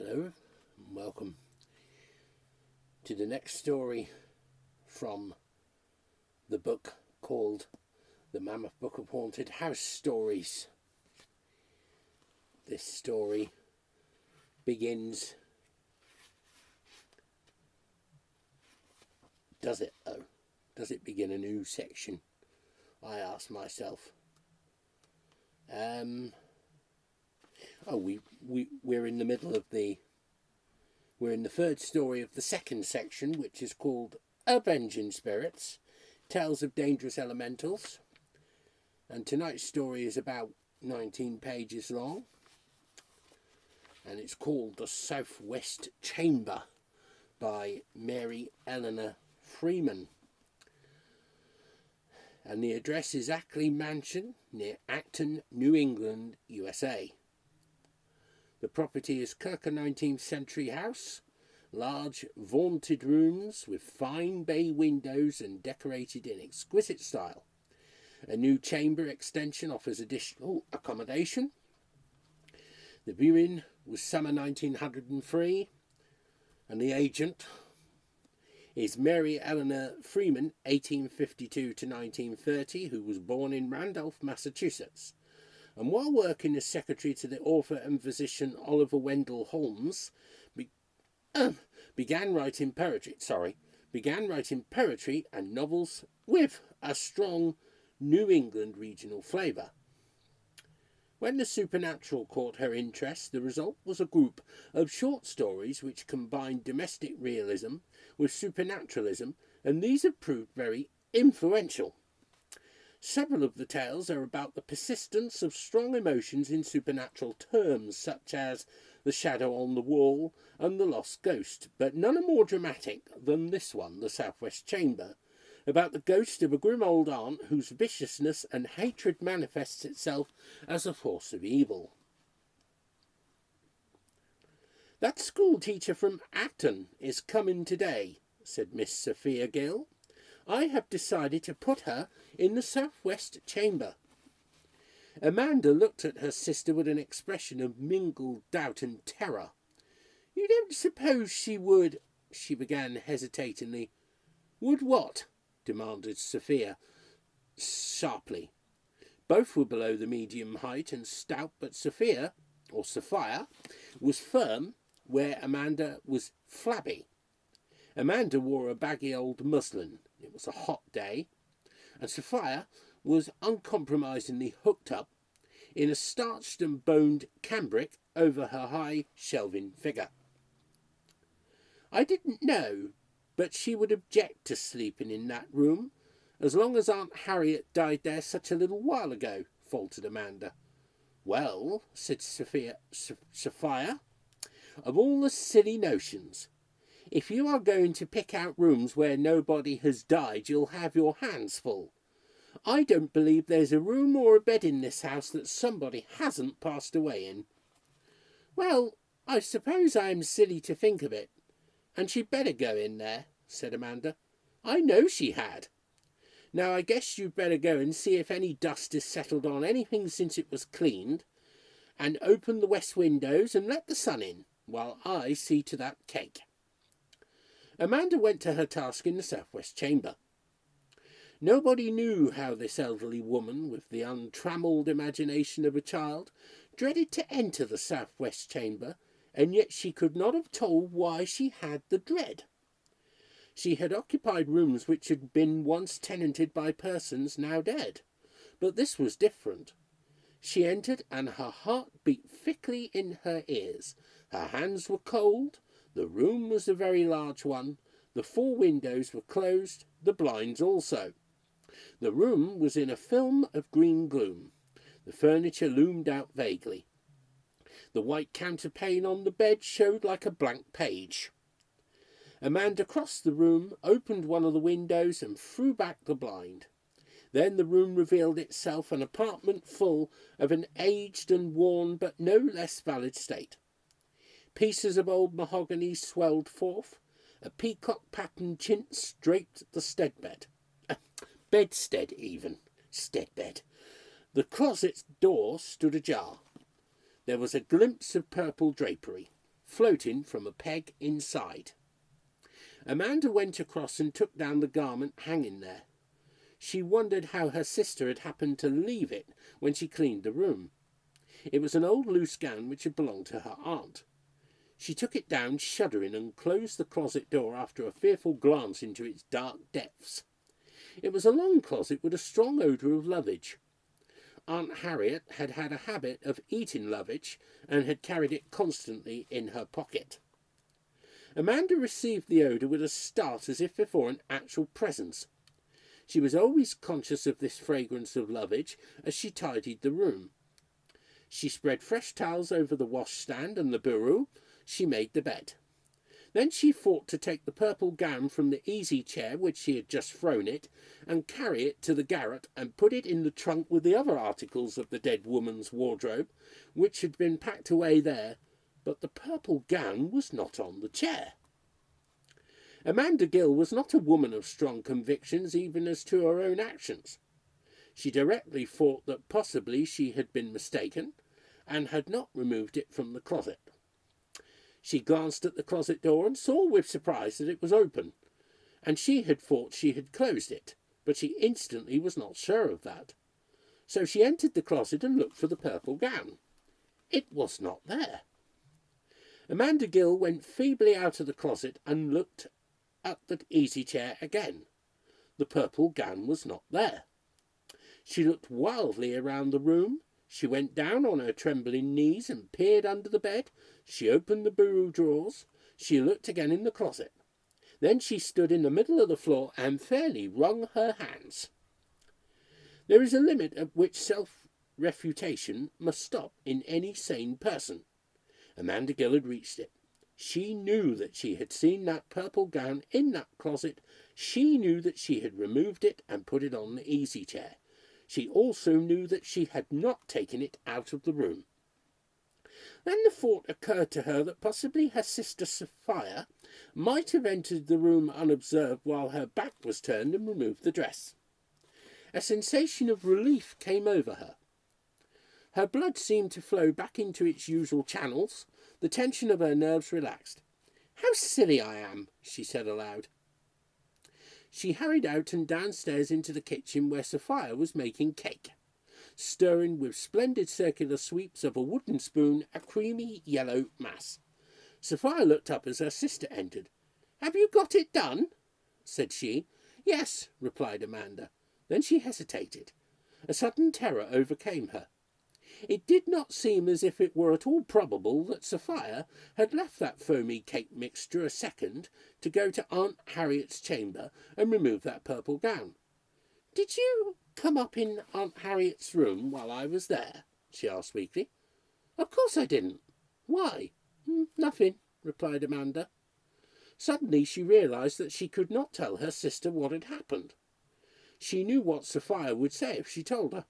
Hello, and welcome to the next story from the book called The Mammoth Book of Haunted House Stories. This story begins... Does it, though? Does it begin a new section? I ask myself. We're in the middle of we're in the third story of the second section, which is called Avenging Spirits, Tales of Dangerous Elementals. And tonight's story is about 19 pages long. And it's called The Southwest Chamber by Mary Eleanor Freeman. And the address is Ackley Mansion near Acton, New England, USA. The property is Kirker 19th century house, large vaulted rooms with fine bay windows and decorated in exquisite style. A new chamber extension offers additional accommodation. The viewing was summer 1903, and the agent is Mary Eleanor Freeman, 1852 to 1930, who was born in Randolph, Massachusetts. And while working as secretary to the author and physician Oliver Wendell Holmes, began writing poetry and novels with a strong New England regional flavour. When the supernatural caught her interest, the result was a group of short stories which combined domestic realism with supernaturalism, and these have proved very influential. Several of the tales are about the persistence of strong emotions in supernatural terms, such as the shadow on the wall and the lost ghost, but none are more dramatic than this one, The Southwest Chamber, about the ghost of a grim old aunt whose viciousness and hatred manifests itself as a force of evil. "That school teacher from Acton is coming today," said Miss Sophia Gill. "I have decided to put her in the Southwest Chamber." Amanda looked at her sister with an expression of mingled doubt and terror. "You don't suppose she would—" she began hesitatingly. "Would what?" demanded Sophia sharply. Both were below the medium height and stout, but Sophia was firm where Amanda was flabby. Amanda wore a baggy old muslin. It was a hot day, and Sophia was uncompromisingly hooked up in a starched and boned cambric over her high shelving figure. "I didn't know, but she would object to sleeping in that room, as long as Aunt Harriet died there such a little while ago," faltered Amanda. "Well," said Sophia, "of all the silly notions. If you are going to pick out rooms where nobody has died, you'll have your hands full. I don't believe there's a room or a bed in this house that somebody hasn't passed away in." "Well, I suppose I'm silly to think of it, and she'd better go in there," said Amanda. "I know she had. Now I guess you'd better go and see if any dust has settled on anything since it was cleaned, and open the west windows and let the sun in, while I see to that cake." Amanda went to her task in the Southwest Chamber. Nobody knew how this elderly woman, with the untrammelled imagination of a child, dreaded to enter the Southwest Chamber, and yet she could not have told why she had the dread. She had occupied rooms which had been once tenanted by persons now dead, but this was different. She entered, and her heart beat thickly in her ears. Her hands were cold. The room was a very large one. The 4 windows were closed, the blinds also. The room was in a film of green gloom. The furniture loomed out vaguely. The white counterpane on the bed showed like a blank page. Amanda crossed the room, opened one of the windows, and threw back the blind. Then the room revealed itself an apartment full of an aged and worn but no less valid state. Pieces of old mahogany swelled forth. A peacock-patterned chintz draped the bedstead even. Steadbed. The closet's door stood ajar. There was a glimpse of purple drapery. floating from a peg inside. Amanda went across and took down the garment hanging there. She wondered how her sister had happened to leave it when she cleaned the room. It was an old loose gown which had belonged to her aunt. She took it down, shuddering, and closed the closet door after a fearful glance into its dark depths. It was a long closet with a strong odour of lovage. Aunt Harriet had had a habit of eating lovage and had carried it constantly in her pocket. Amanda received the odour with a start as if before an actual presence. She was always conscious of this fragrance of lovage as she tidied the room. She spread fresh towels over the washstand and the bureau. She made the bed. Then she thought to take the purple gown from the easy chair which she had just thrown it, and carry it to the garret and put it in the trunk with the other articles of the dead woman's wardrobe, which had been packed away there, but the purple gown was not on the chair. Amanda Gill was not a woman of strong convictions even as to her own actions. She directly thought that possibly she had been mistaken, and had not removed it from the closet. She glanced at the closet door and saw with surprise that it was open, and she had thought she had closed it, but she instantly was not sure of that. So she entered the closet and looked for the purple gown. It was not there. Amanda Gill went feebly out of the closet and looked at the easy chair again. The purple gown was not there. She looked wildly around the room. She went down on her trembling knees and peered under the bed. She opened the bureau drawers. She looked again in the closet. Then she stood in the middle of the floor and fairly wrung her hands. There is a limit at which self-refutation must stop in any sane person. Amanda Gill had reached it. She knew that she had seen that purple gown in that closet. She knew that she had removed it and put it on the easy chair. She also knew that she had not taken it out of the room. Then the thought occurred to her that possibly her sister Sophia might have entered the room unobserved while her back was turned and removed the dress. A sensation of relief came over her. Her blood seemed to flow back into its usual channels. The tension of her nerves relaxed. "How silly I am," she said aloud. She hurried out and downstairs into the kitchen where Sophia was making cake, stirring with splendid circular sweeps of a wooden spoon a creamy yellow mass. Sophia looked up as her sister entered. "Have you got it done?" said she. "Yes," replied Amanda. Then she hesitated. A sudden terror overcame her. It did not seem as if it were at all probable that Sophia had left that foamy cake mixture a second to go to Aunt Harriet's chamber and remove that purple gown. "Did you come up in Aunt Harriet's room while I was there?" she asked weakly. "Of course I didn't. Why?" "Nothing," replied Amanda. Suddenly she realized that she could not tell her sister what had happened. She knew what Sophia would say if she told her.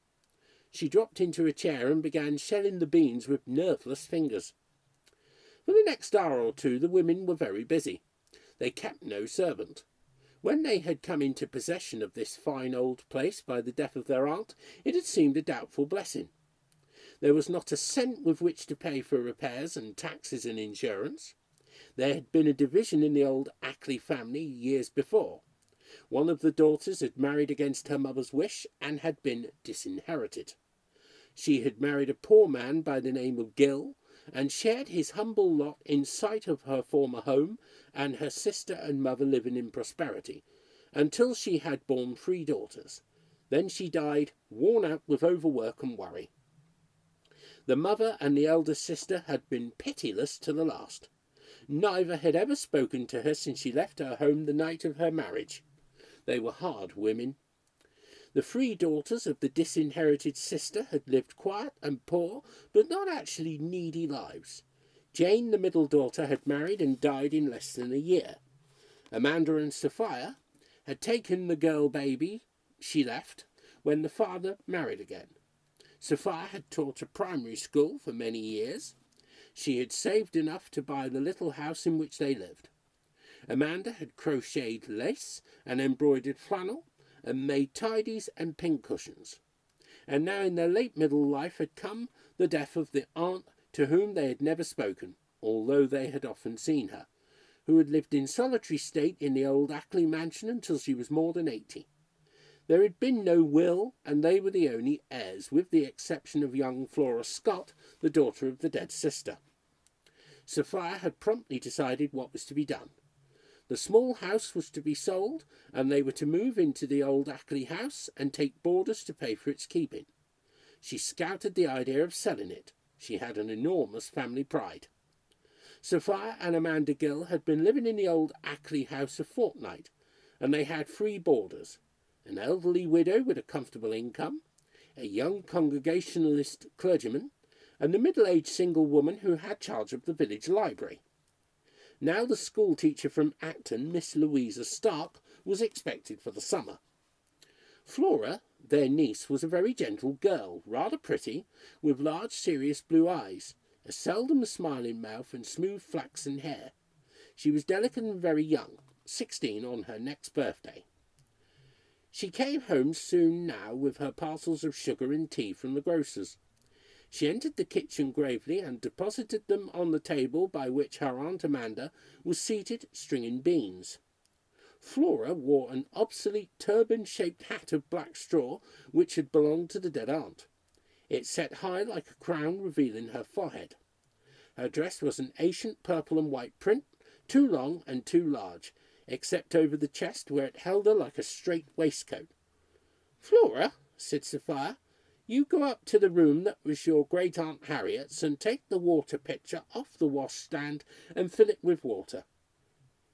She dropped into a chair and began shelling the beans with nerveless fingers. For the next hour or two the women were very busy. They kept no servant. When they had come into possession of this fine old place by the death of their aunt, it had seemed a doubtful blessing. There was not a cent with which to pay for repairs and taxes and insurance. There had been a division in the old Ackley family years before. One of the daughters had married against her mother's wish and had been disinherited. She had married a poor man by the name of Gill and shared his humble lot in sight of her former home and her sister and mother living in prosperity, until she had borne 3 daughters. Then she died, worn out with overwork and worry. The mother and the elder sister had been pitiless to the last. Neither had ever spoken to her since she left her home the night of her marriage. They were hard women. The 3 daughters of the disinherited sister had lived quiet and poor, but not actually needy lives. Jane, the middle daughter, had married and died in less than a year. Amanda and Sophia had taken the girl baby she left when the father married again. Sophia had taught a primary school for many years. She had saved enough to buy the little house in which they lived. Amanda had crocheted lace and embroidered flannel and made tidies and pincushions. And now in their late middle life had come the death of the aunt to whom they had never spoken. although they had often seen her, who had lived in solitary state in the old Ackley mansion until she was more than 80. There had been no will, and they were the only heirs, with the exception of young Flora Scott, the daughter of the dead sister. Sophia had promptly decided what was to be done. The small house was to be sold, and they were to move into the old Ackley house and take boarders to pay for its keeping. She scouted the idea of selling it. She had an enormous family pride. Sophia and Amanda Gill had been living in the old Ackley house a fortnight, and they had 3 boarders, an elderly widow with a comfortable income, a young Congregationalist clergyman, and the middle-aged single woman who had charge of the village library. Now the school teacher from Acton, Miss Louisa Stark, was expected for the summer. Flora, their niece, was a very gentle girl, rather pretty, with large serious blue eyes, a seldom smiling mouth and smooth flaxen hair. She was delicate and very young, 16 on her next birthday. She came home soon now with her parcels of sugar and tea from the grocer's. She entered the kitchen gravely and deposited them on the table by which her Aunt Amanda was seated stringing beans. Flora wore an obsolete turban-shaped hat of black straw which had belonged to the dead aunt. It set high like a crown, revealing her forehead. Her dress was an ancient purple and white print, too long and too large, except over the chest where it held her like a straight waistcoat. "Flora," said Sophia, "you go up to the room that was your great-aunt Harriet's and take the water pitcher off the washstand and fill it with water."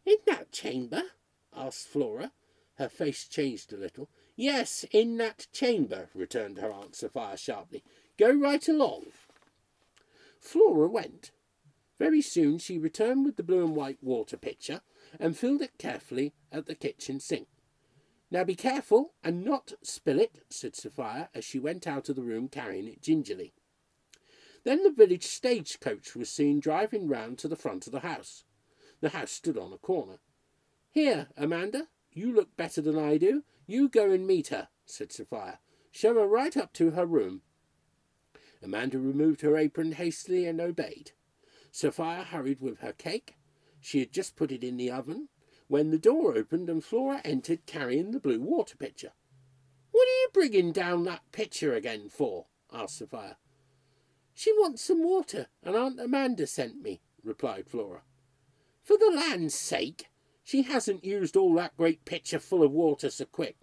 "In that chamber?" asked Flora. Her face changed a little. "Yes, in that chamber," returned her Aunt Sophia sharply. "Go right along." Flora went. Very soon she returned with the blue and white water pitcher and filled it carefully at the kitchen sink. "Now be careful and not spill it," said Sophia as she went out of the room carrying it gingerly. Then the village stagecoach was seen driving round to the front of the house. The house stood on a corner. "Here, Amanda, you look better than I do. You go and meet her," said Sophia. "Show her right up to her room." Amanda removed her apron hastily and obeyed. Sophia hurried with her cake. She had just put it in the oven when the door opened and Flora entered carrying the blue water pitcher. "What are you bringing down that pitcher again for?" asked Sophia. "She wants some water, and Aunt Amanda sent me," replied Flora. "For the land's sake, she hasn't used all that great pitcher full of water so quick."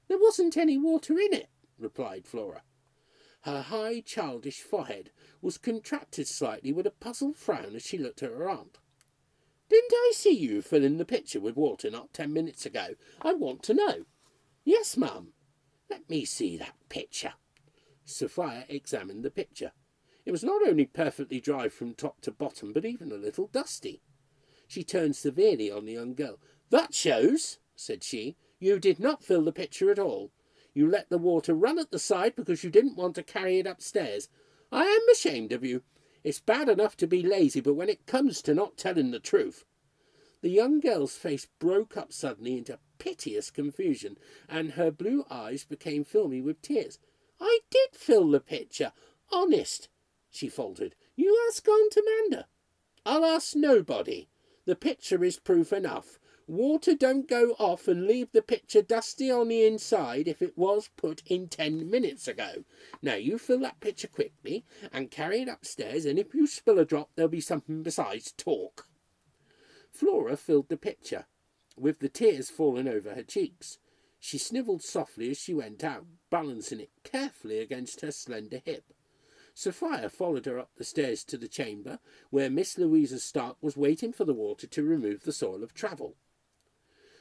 "There wasn't any water in it," replied Flora. Her high, childish forehead was contracted slightly with a puzzled frown as she looked at her aunt. "Didn't I see you filling the pitcher with water not 10 minutes ago? I want to know." "Yes, ma'am." "Let me see that pitcher." Sophia examined the pitcher. It was not only perfectly dry from top to bottom, but even a little dusty. She turned severely on the young girl. "That shows," said she, "you did not fill the pitcher at all. You let the water run at the side because you didn't want to carry it upstairs. I am ashamed of you. It's bad enough to be lazy, but when it comes to not telling the truth." The young girl's face broke up suddenly into piteous confusion, and her blue eyes became filmy with tears. "I did fill the pitcher, honest," she faltered. "You ask Aunt Amanda." "I'll ask nobody. The pitcher is proof enough. Water don't go off and leave the pitcher dusty on the inside if it was put in 10 minutes ago. Now you fill that pitcher quickly and carry it upstairs, and if you spill a drop there'll be something besides talk." Flora filled the pitcher, with the tears falling over her cheeks. She snivelled softly as she went out, balancing it carefully against her slender hip. Sophia followed her up the stairs to the chamber, where Miss Louisa Stark was waiting for the water to remove the soil of travel.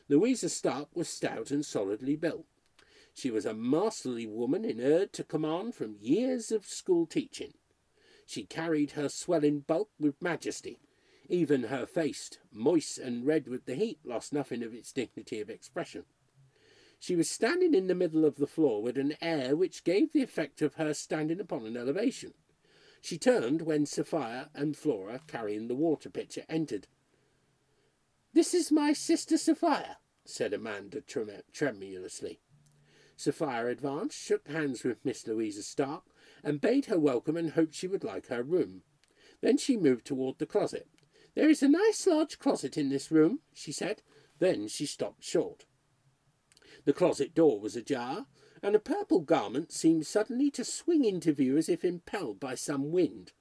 Louisa Stark was stout and solidly built. She was a masterly woman inured to command from years of school teaching. She carried her swelling bulk with majesty. Even her face, moist and red with the heat, lost nothing of its dignity of expression. She was standing in the middle of the floor with an air which gave the effect of her standing upon an elevation. She turned when Sophia and Flora, carrying the water pitcher, entered. "This is my sister Sophia," said Amanda tremulously. Sophia advanced, shook hands with Miss Louisa Stark, and bade her welcome and hoped she would like her room. Then she moved toward the closet. "There is a nice large closet in this room," she said. Then she stopped short. The closet door was ajar, and a purple garment seemed suddenly to swing into view as if impelled by some wind.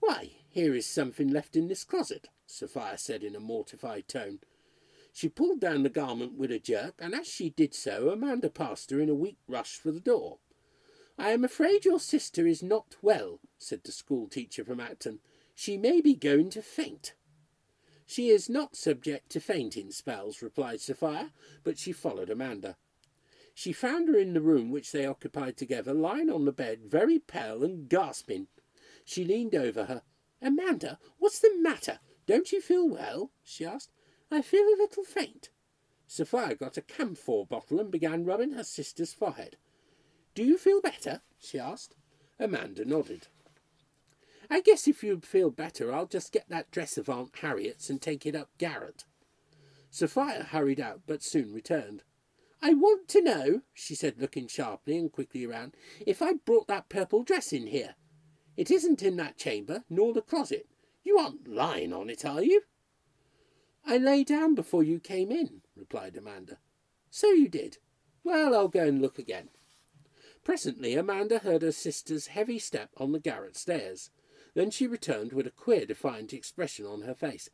"Why, here is something left in this closet," Sophia said in a mortified tone. She pulled down the garment with a jerk, and as she did so, Amanda passed her in a weak rush for the door. "I am afraid your sister is not well," said the school-teacher from Acton. "She may be going to faint." "She is not subject to fainting spells," replied Sophia, but she followed Amanda. She found her in the room which they occupied together, lying on the bed, very pale and gasping. She leaned over her. "Amanda, what's the matter? Don't you feel well?" she asked. "I feel a little faint." Sophia got a camphor bottle and began rubbing her sister's forehead. "Do you feel better?" she asked. Amanda nodded. "I guess if you feel better, I'll just get that dress of Aunt Harriet's and take it up garret." Sophia hurried out, but soon returned. "I want to know," she said, looking sharply and quickly around, "if I brought that purple dress in here. It isn't in that chamber, nor the closet. You aren't lying on it, are you?" "I lay down before you came in," replied Amanda. "So you did. Well, I'll go and look again." Presently Amanda heard her sister's heavy step on the garret stairs. Then she returned with a queer defiant expression on her face.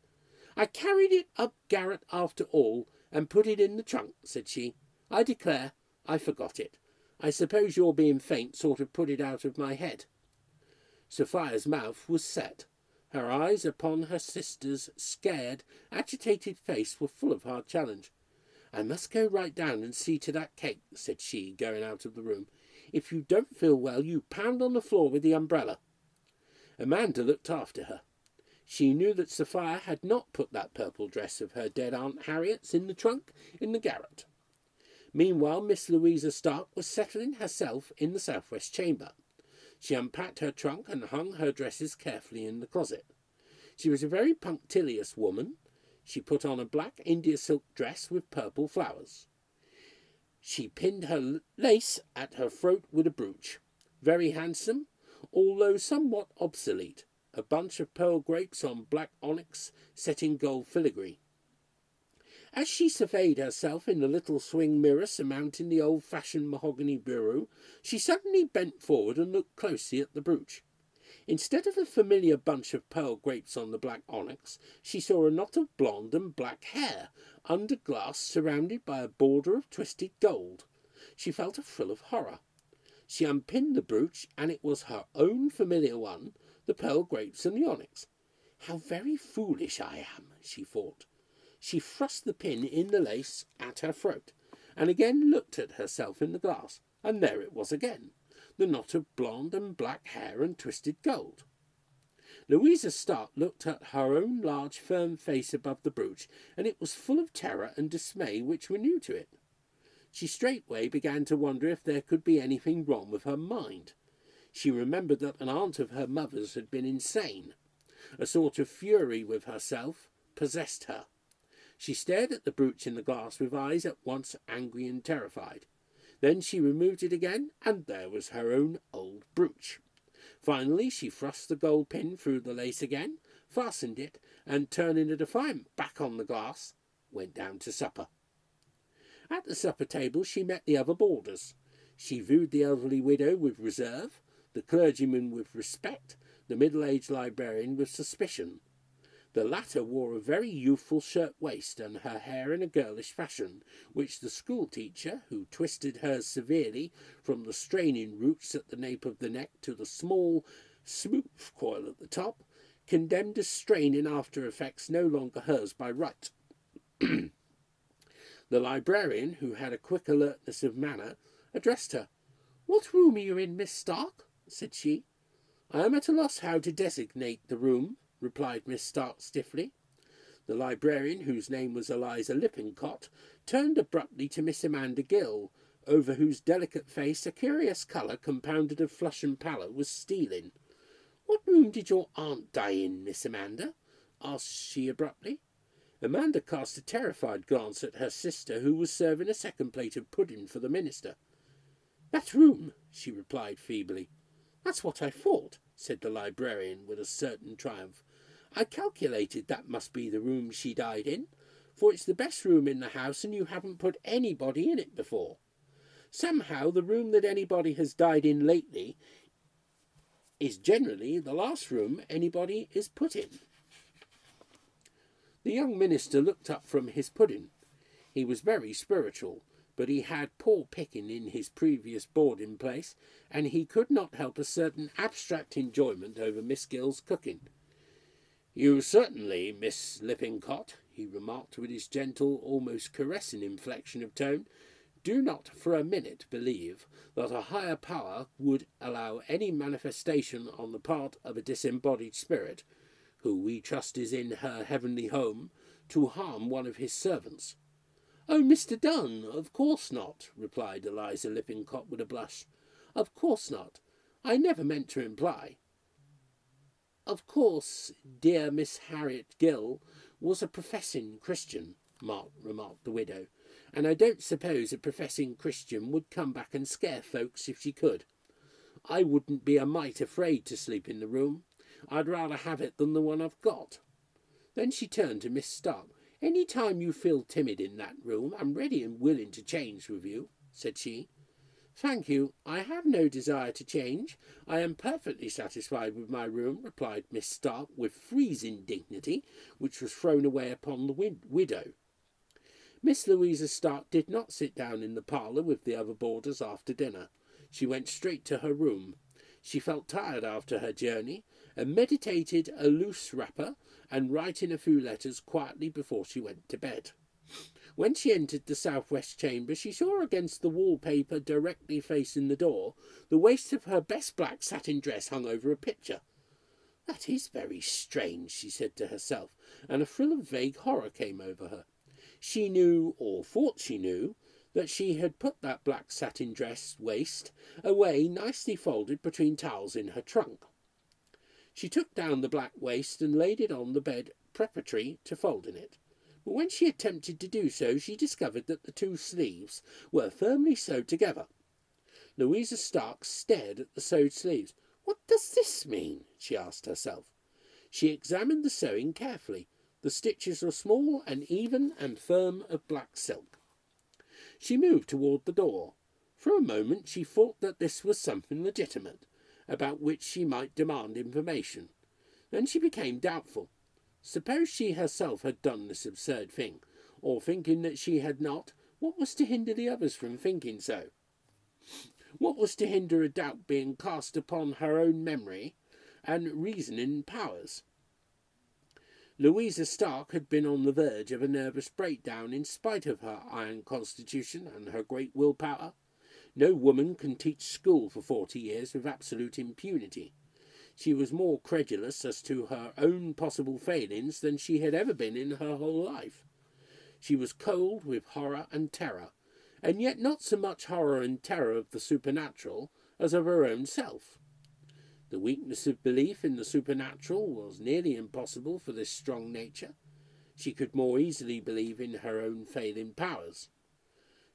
"I carried it up garret after all, and put it in the trunk," said she. "I declare, I forgot it. I suppose your being faint sort of put it out of my head." Sophia's mouth was set. Her eyes upon her sister's scared, agitated face were full of hard challenge. "I must go right down and see to that cake," said she, going out of the room. "If you don't feel well, you pound on the floor with the umbrella." Amanda looked after her. She knew that Sophia had not put that purple dress of her dead Aunt Harriet's in the trunk in the garret. Meanwhile, Miss Louisa Stark was settling herself in the southwest chamber. She unpacked her trunk and hung her dresses carefully in the closet. She was a very punctilious woman. She put on a black India silk dress with purple flowers. She pinned her lace at her throat with a brooch. Very handsome, although somewhat obsolete, a bunch of pearl grapes on black onyx set in gold filigree. As she surveyed herself in the little swing mirror surmounting the old-fashioned mahogany bureau, she suddenly bent forward and looked closely at the brooch. Instead of the familiar bunch of pearl grapes on the black onyx, she saw a knot of blonde and black hair, under glass, surrounded by a border of twisted gold. She felt a thrill of horror. She unpinned the brooch, and it was her own familiar one, the pearl grapes and the onyx. "How very foolish I am," she thought. She thrust the pin in the lace at her throat, and again looked at herself in the glass, and there it was again, the knot of blonde and black hair and twisted gold. Louisa Stark looked at her own large firm face above the brooch, and it was full of terror and dismay which were new to it. She straightway began to wonder if there could be anything wrong with her mind. She remembered that an aunt of her mother's had been insane. A sort of fury with herself possessed her. She stared at the brooch in the glass with eyes at once angry and terrified. Then she removed it again, and there was her own old brooch. Finally she thrust the gold pin through the lace again, fastened it, and turning a defiant back on the glass, went down to supper. At the supper table she met the other boarders. She viewed the elderly widow with reserve, the clergyman with respect, the middle-aged librarian with suspicion. The latter wore a very youthful shirt-waist, and her hair in a girlish fashion, which the school-teacher, who twisted hers severely from the straining roots at the nape of the neck to the small, smooth coil at the top, condemned as straining after effects no longer hers by right. The librarian, who had a quick alertness of manner, addressed her. "What room are you in, Miss Stark?" said she. "I am at a loss how to designate the room," replied Miss Stark stiffly. The librarian, whose name was Eliza Lippincott, turned abruptly to Miss Amanda Gill, over whose delicate face a curious colour, compounded of flush and pallor, was stealing. "What room did your aunt die in, Miss Amanda?" asked she abruptly. Amanda cast a terrified glance at her sister, who was serving a second plate of pudding for the minister. "That room," she replied feebly. "That's what I thought," said the librarian with a certain triumph. I calculated that must be the room she died in, for it's the best room in the house and you haven't put anybody in it before. Somehow the room that anybody has died in lately is generally the last room anybody is put in. The young minister looked up from his pudding. He was very spiritual, but he had poor picking in his previous boarding place, and he could not help a certain abstract enjoyment over Miss Gill's cooking. You certainly, Miss Lippincott, he remarked with his gentle, almost caressing inflection of tone, do not for a minute believe that a higher power would allow any manifestation on the part of a disembodied spirit, who we trust is in her heavenly home, to harm one of his servants. Oh, Mr. Dunn, of course not, replied Eliza Lippincott with a blush. Of course not. I never meant to imply. Of course, dear Miss Harriet Gill was a professing Christian, remarked the widow, and I don't suppose a professing Christian would come back and scare folks if she could. I wouldn't be a mite afraid to sleep in the room. I'd rather have it than the one I've got. Then she turned to Miss Stark. Any time you feel timid in that room, I'm ready and willing to change with you, said she. Thank you. I have no desire to change. I am perfectly satisfied with my room, replied Miss Stark with freezing dignity, which was thrown away upon the widow. Miss Louisa Stark did not sit down in the parlour with the other boarders after dinner. She went straight to her room. She felt tired after her journey, and meditated a loose wrapper and writing a few letters quietly before she went to bed. When she entered the southwest chamber, she saw against the wallpaper directly facing the door the waist of her best black satin dress hung over a picture. That is very strange, she said to herself, and a thrill of vague horror came over her. She knew, or thought she knew, that she had put that black satin dress waist away nicely folded between towels in her trunk. She took down the black waist and laid it on the bed preparatory to folding it. But when she attempted to do so, she discovered that the two sleeves were firmly sewed together. Louisa Stark stared at the sewed sleeves. What does this mean? She asked herself. She examined the sewing carefully. The stitches were small and even and firm of black silk. She moved toward the door. For a moment she thought that this was something legitimate, about which she might demand information. Then she became doubtful. Suppose she herself had done this absurd thing, or thinking that she had not, what was to hinder the others from thinking so? What was to hinder a doubt being cast upon her own memory and reasoning powers? Louisa Stark had been on the verge of a nervous breakdown in spite of her iron constitution and her great willpower. No woman can teach school for 40 years with absolute impunity. She was more credulous as to her own possible failings than she had ever been in her whole life. She was cold with horror and terror, and yet not so much horror and terror of the supernatural as of her own self. The weakness of belief in the supernatural was nearly impossible for this strong nature. She could more easily believe in her own failing powers.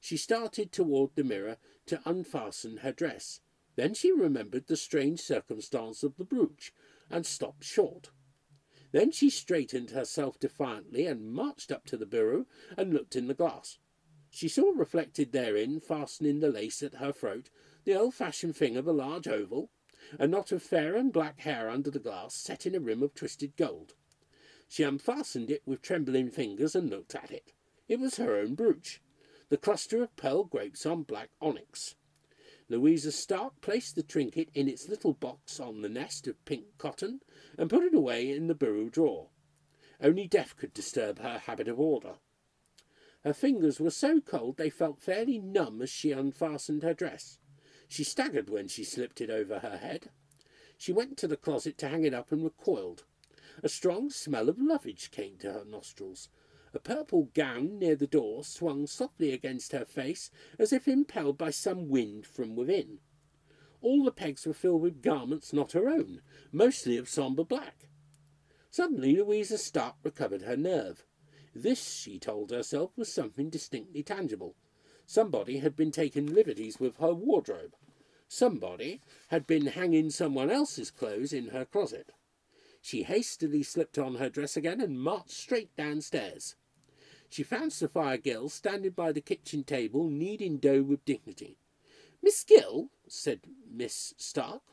She started toward the mirror to unfasten her dress. Then she remembered the strange circumstance of the brooch, and stopped short. Then she straightened herself defiantly and marched up to the bureau and looked in the glass. She saw reflected therein, fastening the lace at her throat, the old-fashioned thing of a large oval, a knot of fair and black hair under the glass, set in a rim of twisted gold. She unfastened it with trembling fingers and looked at it. It was her own brooch, the cluster of pearl grapes on black onyx. Louisa Stark placed the trinket in its little box on the nest of pink cotton and put it away in the bureau drawer. Only death could disturb her habit of order. Her fingers were so cold they felt fairly numb as she unfastened her dress. She staggered when she slipped it over her head. She went to the closet to hang it up and recoiled. A strong smell of lovage came to her nostrils. A purple gown near the door swung softly against her face as if impelled by some wind from within. All the pegs were filled with garments not her own, mostly of sombre black. Suddenly Louisa Stark recovered her nerve. This, she told herself, was something distinctly tangible. Somebody had been taking liberties with her wardrobe. Somebody had been hanging someone else's clothes in her closet. She hastily slipped on her dress again and marched straight downstairs. She found Sophia Gill standing by the kitchen table, kneading dough with dignity. "Miss Gill," said Miss Stark,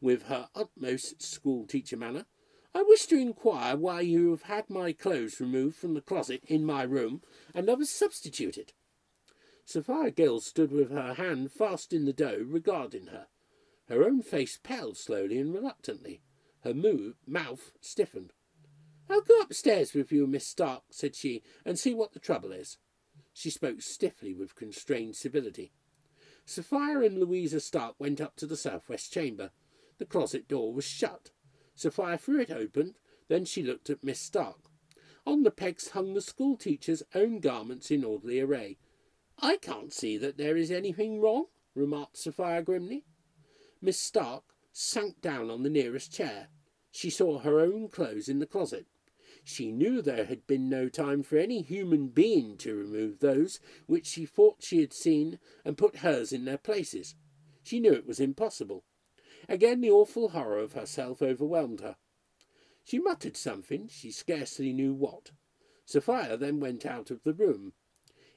with her utmost school-teacher manner, "I wish to inquire why you have had my clothes removed from the closet in my room and others substituted." Sophia Gill stood with her hand fast in the dough, regarding her. Her own face paled slowly and reluctantly. Her mouth stiffened. "I'll go upstairs with you, Miss Stark," said she, "and see what the trouble is." She spoke stiffly with constrained civility. Sophia and Louisa Stark went up to the southwest chamber. The closet door was shut. Sophia threw it open, then she looked at Miss Stark. On the pegs hung the school-teacher's own garments in orderly array. "I can't see that there is anything wrong," remarked Sophia grimly. Miss Stark sank down on the nearest chair. She saw her own clothes in the closet. She knew there had been no time for any human being to remove those which she thought she had seen and put hers in their places. She knew it was impossible. Again the awful horror of herself overwhelmed her. She muttered something, she scarcely knew what. Sophia then went out of the room.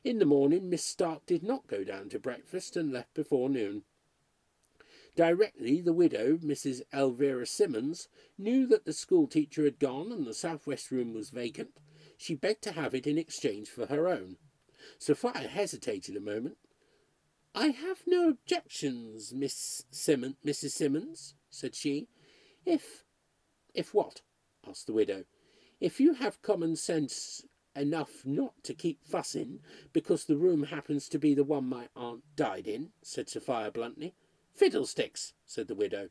In the morning Miss Stark did not go down to breakfast and left before noon. Directly the widow, Mrs. Elvira Simmons, knew that the school-teacher had gone and the southwest room was vacant, she begged to have it in exchange for her own. Sophia hesitated a moment. "I have no objections, Mrs. Simmons," said she. If what?" asked the widow. "If you have common sense enough not to keep fussing because the room happens to be the one my aunt died in," said Sophia bluntly. "Fiddlesticks," said the widow.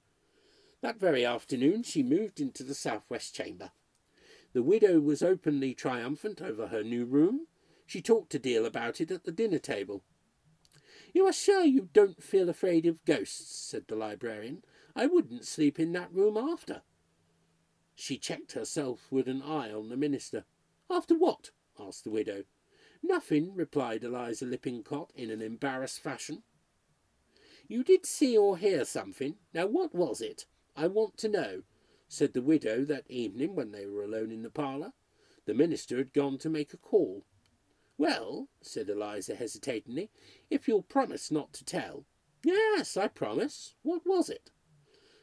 That very afternoon she moved into the southwest chamber. The widow was openly triumphant over her new room. She talked a deal about it at the dinner table. "You are sure you don't feel afraid of ghosts?" said the librarian. "I wouldn't sleep in that room after." She checked herself with an eye on the minister. "After what?" asked the widow. "Nothing," replied Eliza Lippincott in an embarrassed fashion. "You did see or hear something. Now what was it? I want to know," said the widow that evening when they were alone in the parlour. The minister had gone to make a call. "Well," said Eliza hesitatingly, "if you'll promise not to tell." "Yes, I promise. What was it?"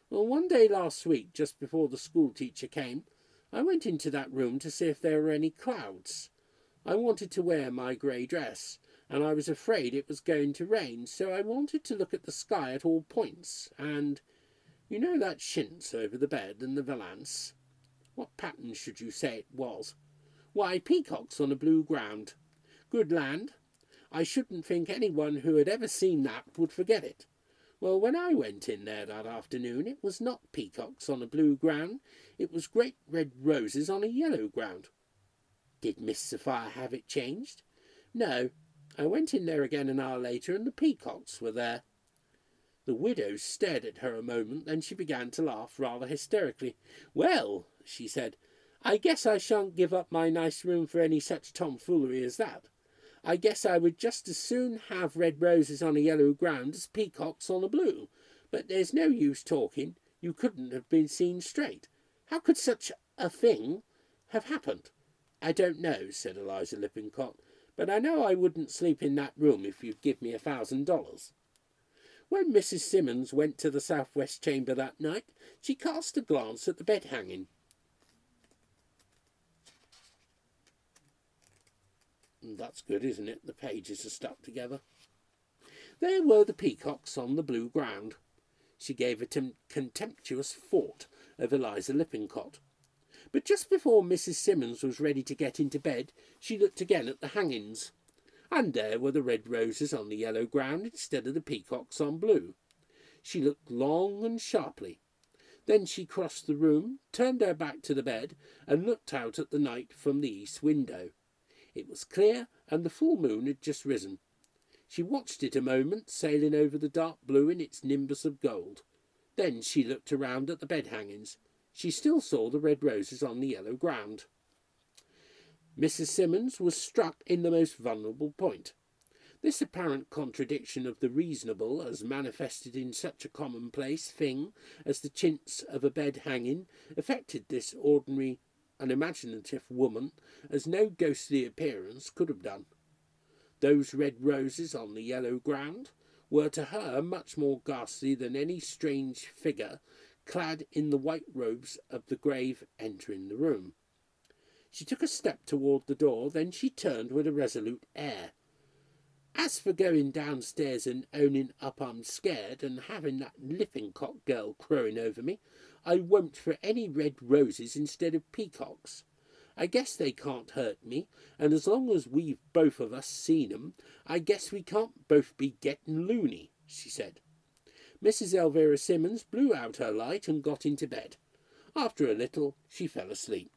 "Well, one day last week, just before the school-teacher came, I went into that room to see if there were any clouds. I wanted to wear my grey dress, and I was afraid it was going to rain, so I wanted to look at the sky at all points, and you know that chintz over the bed and the valance? What pattern should you say it was? Why, peacocks on a blue ground. Good land, I shouldn't think anyone who had ever seen that would forget it. Well, when I went in there that afternoon, it was not peacocks on a blue ground, it was great red roses on a yellow ground." "Did Miss Sophia have it changed?" "No. I went in there again an hour later, and the peacocks were there." The widow stared at her a moment, then she began to laugh rather hysterically. "Well," she said, "I guess I shan't give up my nice room for any such tomfoolery as that. I guess I would just as soon have red roses on a yellow ground as peacocks on a blue. But there's no use talking. You couldn't have been seen straight. How could such a thing have happened?" "I don't know," said Eliza Lippincott, "but I know I wouldn't sleep in that room if you'd give me $1,000. When Mrs. Simmons went to the southwest chamber that night, she cast a glance at the bed hanging. That's good, isn't it? The pages are stuck together. There were the peacocks on the blue ground. She gave a contemptuous thought of Eliza Lippincott. But just before Mrs. Simmons was ready to get into bed, she looked again at the hangings. And there were the red roses on the yellow ground instead of the peacocks on blue. She looked long and sharply. Then she crossed the room, turned her back to the bed, and looked out at the night from the east window. It was clear, and the full moon had just risen. She watched it a moment, sailing over the dark blue in its nimbus of gold. Then she looked around at the bed hangings. She still saw the red roses on the yellow ground. Mrs. Simmons was struck in the most vulnerable point. This apparent contradiction of the reasonable, as manifested in such a commonplace thing as the chintz of a bed hanging, affected this ordinary, unimaginative woman as no ghostly appearance could have done. Those red roses on the yellow ground were to her much more ghastly than any strange figure clad in the white robes of the grave entering the room. She took a step toward the door, then she turned with a resolute air. As for going downstairs and owning up I'm scared and having that Lippincott girl crowing over me, I won't for any red roses instead of peacocks. I guess they can't hurt me, and as long as we've both of us seen 'em, I guess we can't both be getting loony, she said. Mrs. Elvira Simmons blew out her light and got into bed. After a little, she fell asleep.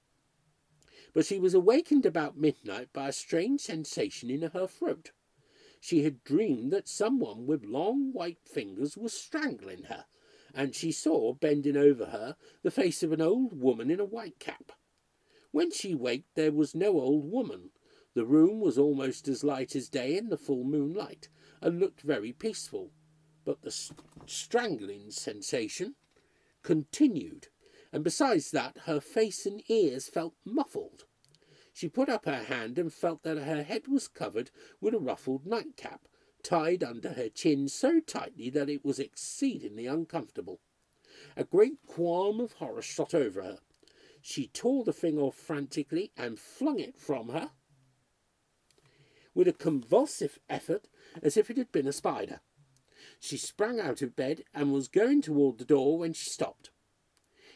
But she was awakened about midnight by a strange sensation in her throat. She had dreamed that someone with long white fingers was strangling her, and she saw, bending over her, the face of an old woman in a white cap. When she waked, there was no old woman. The room was almost as light as day in the full moonlight, and looked very peaceful. But the strangling sensation continued, and besides that, her face and ears felt muffled. She put up her hand and felt that her head was covered with a ruffled nightcap, tied under her chin so tightly that it was exceedingly uncomfortable. A great qualm of horror shot over her. She tore the thing off frantically and flung it from her with a convulsive effort as if it had been a spider. She sprang out of bed and was going toward the door when she stopped.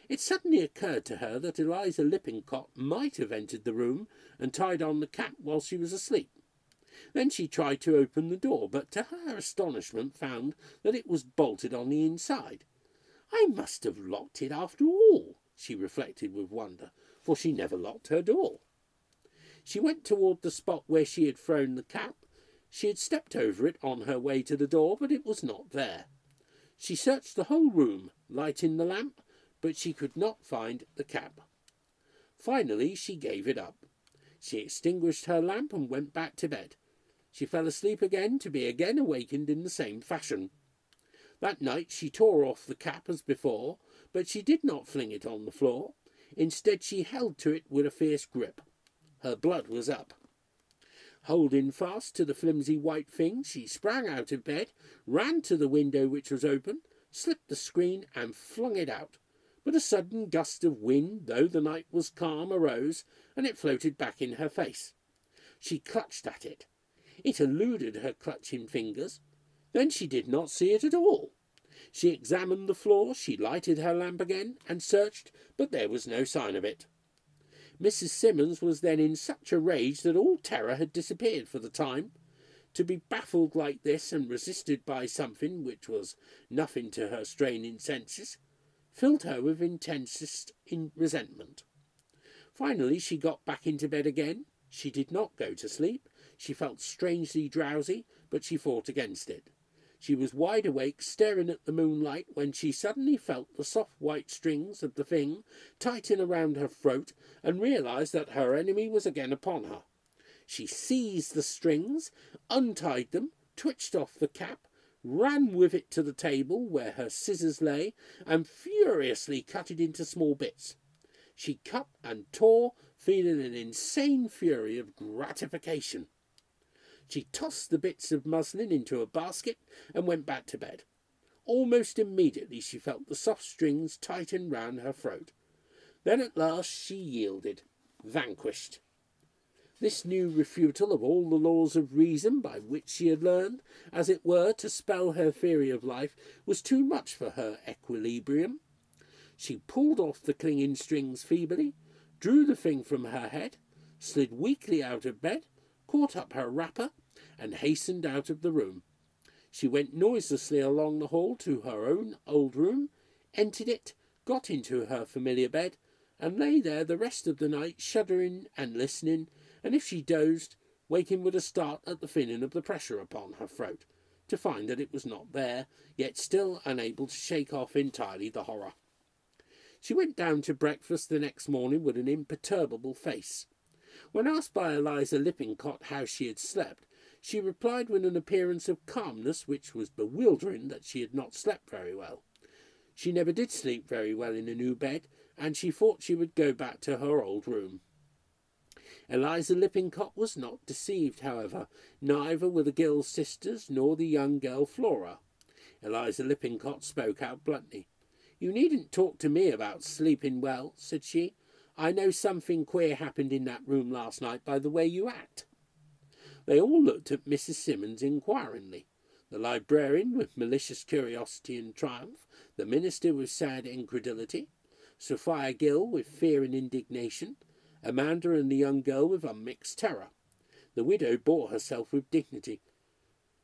It suddenly occurred to her that Eliza Lippincott might have entered the room and tied on the cap while she was asleep. Then she tried to open the door, but to her astonishment found that it was bolted on the inside. I must have locked it after all, she reflected with wonder, for she never locked her door. She went toward the spot where she had thrown the cap. She had stepped over it on her way to the door, but it was not there. She searched the whole room, lighting the lamp, but she could not find the cap. Finally, she gave it up. She extinguished her lamp and went back to bed. She fell asleep again, to be again awakened in the same fashion. That night she tore off the cap as before, but she did not fling it on the floor. Instead, she held to it with a fierce grip. Her blood was up. Holding fast to the flimsy white thing, she sprang out of bed, ran to the window which was open, slipped the screen and flung it out. But a sudden gust of wind, though the night was calm, arose, and it floated back in her face. She clutched at it. It eluded her clutching fingers. Then she did not see it at all. She examined the floor, she lighted her lamp again, and searched, but there was no sign of it. Mrs. Simmons was then in such a rage that all terror had disappeared for the time. To be baffled like this and resisted by something which was nothing to her straining senses filled her with intensest resentment. Finally she got back into bed again. She did not go to sleep. She felt strangely drowsy, but she fought against it. She was wide awake, staring at the moonlight, when she suddenly felt the soft white strings of the thing tighten around her throat and realized that her enemy was again upon her. She seized the strings, untied them, twitched off the cap, ran with it to the table where her scissors lay, and furiously cut it into small bits. She cut and tore, feeling an insane fury of gratification. She tossed the bits of muslin into a basket and went back to bed. Almost immediately she felt the soft strings tighten round her throat. Then at last she yielded, vanquished. This new refutal of all the laws of reason by which she had learned, as it were, to spell her theory of life, was too much for her equilibrium. She pulled off the clinging strings feebly, drew the thing from her head, slid weakly out of bed, caught up her wrapper, and hastened out of the room. She went noiselessly along the hall to her own old room, entered it, got into her familiar bed, and lay there the rest of the night, shuddering and listening, and if she dozed, waking with a start at the feeling of the pressure upon her throat, to find that it was not there, yet still unable to shake off entirely the horror. She went down to breakfast the next morning with an imperturbable face. When asked by Eliza Lippincott how she had slept, She replied with an appearance of calmness which was bewildering that she had not slept very well. She never did sleep very well in a new bed, and she thought she would go back to her old room. Eliza Lippincott was not deceived, however, neither were the Gill sisters nor the young girl Flora. Eliza Lippincott spoke out bluntly. "You needn't talk to me about sleeping well," said she. "I know something queer happened in that room last night by the way you act." They all looked at Mrs. Simmons inquiringly. The librarian with malicious curiosity and triumph, the minister with sad incredulity, Sophia Gill with fear and indignation, Amanda and the young girl with unmixed terror. The widow bore herself with dignity.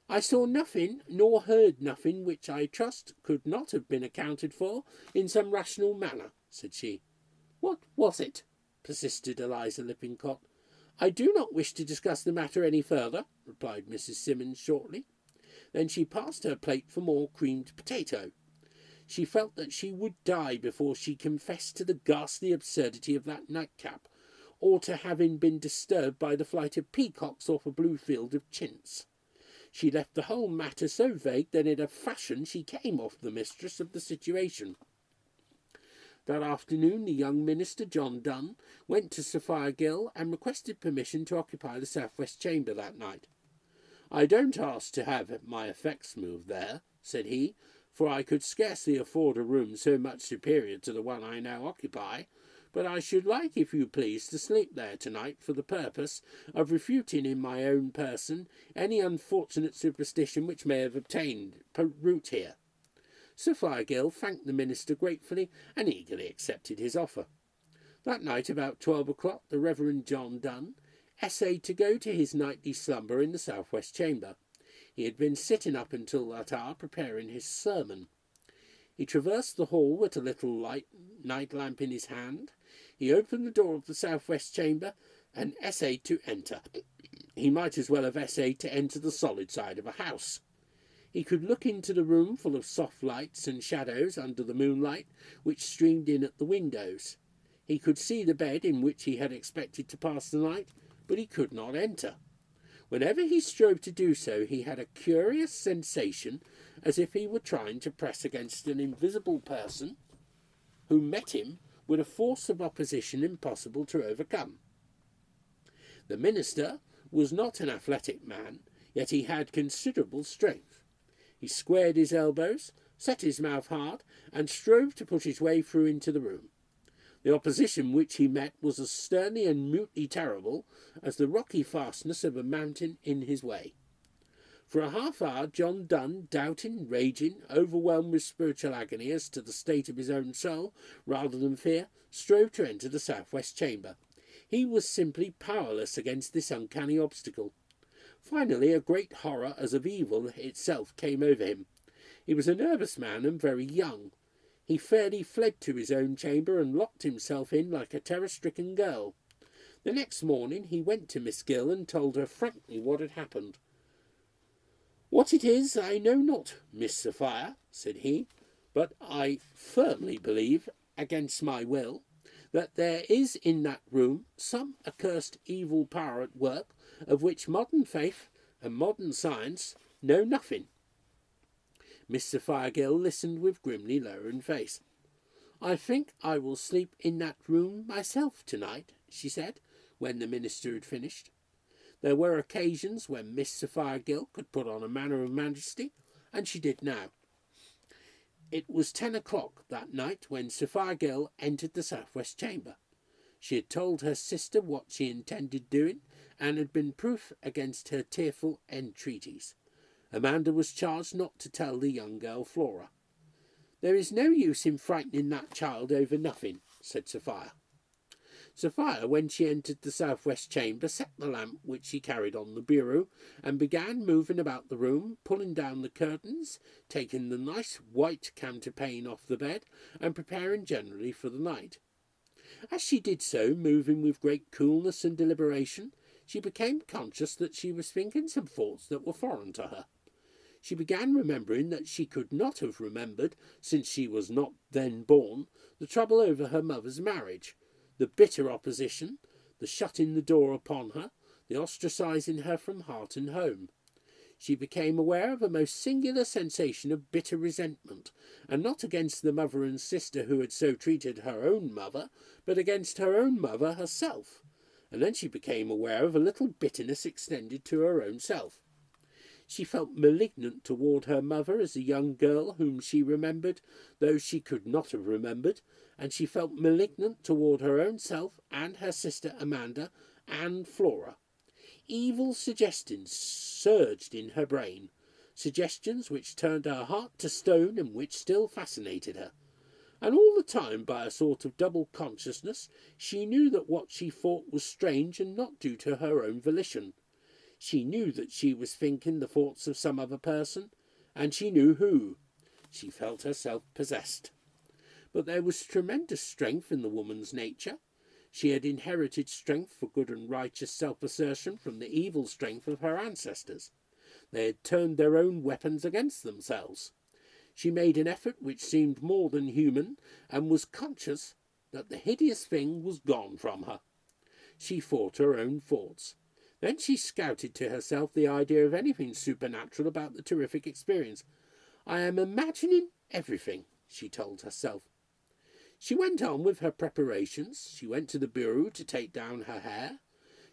"I saw nothing, nor heard nothing which I trust could not have been accounted for in some rational manner," said she. "What was it?" persisted Eliza Lippincott. "I do not wish to discuss the matter any further," replied Mrs. Simmons shortly. Then she passed her plate for more creamed potato. She felt that she would die before she confessed to the ghastly absurdity of that nightcap, or to having been disturbed by the flight of peacocks off a blue field of chintz. She left the whole matter so vague that in a fashion she came off the mistress of the situation. That afternoon the young minister, John Donne, went to Sophia Gill and requested permission to occupy the south-west chamber that night. "I don't ask to have my effects moved there," said he, "for I could scarcely afford a room so much superior to the one I now occupy, but I should like, if you please, to sleep there tonight for the purpose of refuting in my own person any unfortunate superstition which may have obtained root here." Sophia Gill thanked the minister gratefully and eagerly accepted his offer. That night about 12 o'clock the Reverend John Donne essayed to go to his nightly slumber in the south-west chamber. He had been sitting up until that hour preparing his sermon. He traversed the hall with a little night lamp in his hand. He opened the door of the south-west chamber and essayed to enter. He might as well have essayed to enter the solid side of a house. He could look into the room full of soft lights and shadows under the moonlight which streamed in at the windows. He could see the bed in which he had expected to pass the night, but he could not enter. Whenever he strove to do so, he had a curious sensation as if he were trying to press against an invisible person who met him with a force of opposition impossible to overcome. The minister was not an athletic man, yet he had considerable strength. He squared his elbows, set his mouth hard, and strove to put his way through into the room. The opposition which he met was as sternly and mutely terrible as the rocky fastness of a mountain in his way. For a half-hour John Donne, doubting, raging, overwhelmed with spiritual agony as to the state of his own soul, rather than fear, strove to enter the south-west chamber. He was simply powerless against this uncanny obstacle. Finally, a great horror as of evil itself came over him. He was a nervous man and very young. He fairly fled to his own chamber and locked himself in like a terror-stricken girl. The next morning he went to Miss Gill and told her frankly what had happened. "What it is I know not, Miss Sophia," said he, "but I firmly believe, against my will, that there is in that room some accursed evil power at work of which modern faith and modern science know nothing." Miss Sophia Gill listened with grimly lowering face. "I think I will sleep in that room myself tonight," she said, when the minister had finished. There were occasions when Miss Sophia Gill could put on a manner of majesty, and she did now. It was 10 o'clock that night when Sophia Gill entered the south-west chamber. She had told her sister what she intended doing, and had been proof against her tearful entreaties. Amanda was charged not to tell the young girl Flora. "There is no use in frightening that child over nothing," said Sophia. Sophia, when she entered the south-west chamber, set the lamp which she carried on the bureau, and began moving about the room, pulling down the curtains, taking the nice white counterpane off the bed, and preparing generally for the night. As she did so, moving with great coolness and deliberation, she became conscious that she was thinking some thoughts that were foreign to her. She began remembering that she could not have remembered, since she was not then born, the trouble over her mother's marriage, the bitter opposition, the shutting the door upon her, the ostracising her from heart and home. She became aware of a most singular sensation of bitter resentment, and not against the mother and sister who had so treated her own mother, but against her own mother herself. And then she became aware of a little bitterness extended to her own self. She felt malignant toward her mother as a young girl whom she remembered, though she could not have remembered, and she felt malignant toward her own self and her sister Amanda and Flora. Evil suggestions surged in her brain, suggestions which turned her heart to stone and which still fascinated her. And all the time, by a sort of double consciousness, she knew that what she thought was strange and not due to her own volition. She knew that she was thinking the thoughts of some other person, and she knew who. She felt herself possessed. But there was tremendous strength in the woman's nature. She had inherited strength for good and righteous self-assertion from the evil strength of her ancestors. They had turned their own weapons against themselves. She made an effort which seemed more than human, and was conscious that the hideous thing was gone from her. She thought her own thoughts. Then she scouted to herself the idea of anything supernatural about the terrific experience. "I am imagining everything," she told herself. She went on with her preparations. She went to the bureau to take down her hair.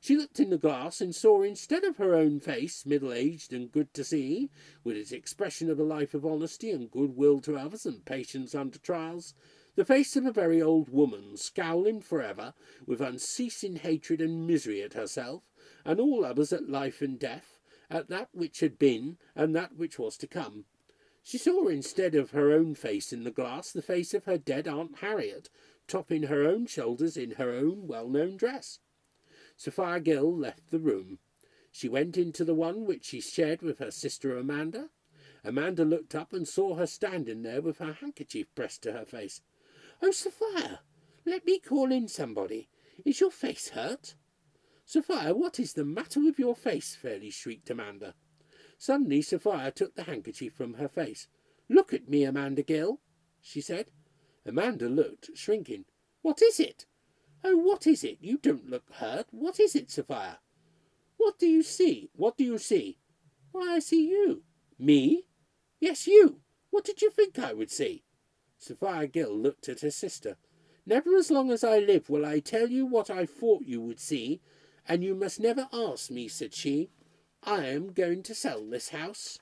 She looked in the glass and saw, instead of her own face, middle-aged and good to see, with its expression of a life of honesty and goodwill to others and patience under trials, the face of a very old woman, scowling forever, with unceasing hatred and misery at herself, and all others at life and death, at that which had been and that which was to come. She saw, instead of her own face in the glass, the face of her dead Aunt Harriet, topping her own shoulders in her own well-known dress. Sophia Gill left the room. She went into the one which she shared with her sister Amanda. Amanda looked up and saw her standing there with her handkerchief pressed to her face. "Oh, Sophia, let me call in somebody. Is your face hurt?" "Sophia, what is the matter with your face?" fairly shrieked Amanda. Suddenly Sophia took the handkerchief from her face. "Look at me, Amanda Gill," she said. Amanda looked, shrinking. "What is it?" "Oh, what is it? You don't look hurt. What is it, Sophia?" "What do you see? What do you see?" "Why, I see you." "Me?" "Yes, you. What did you think I would see?" Sophia Gill looked at her sister. "Never as long as I live will I tell you what I thought you would see, and you must never ask me," said she. "I am going to sell this house."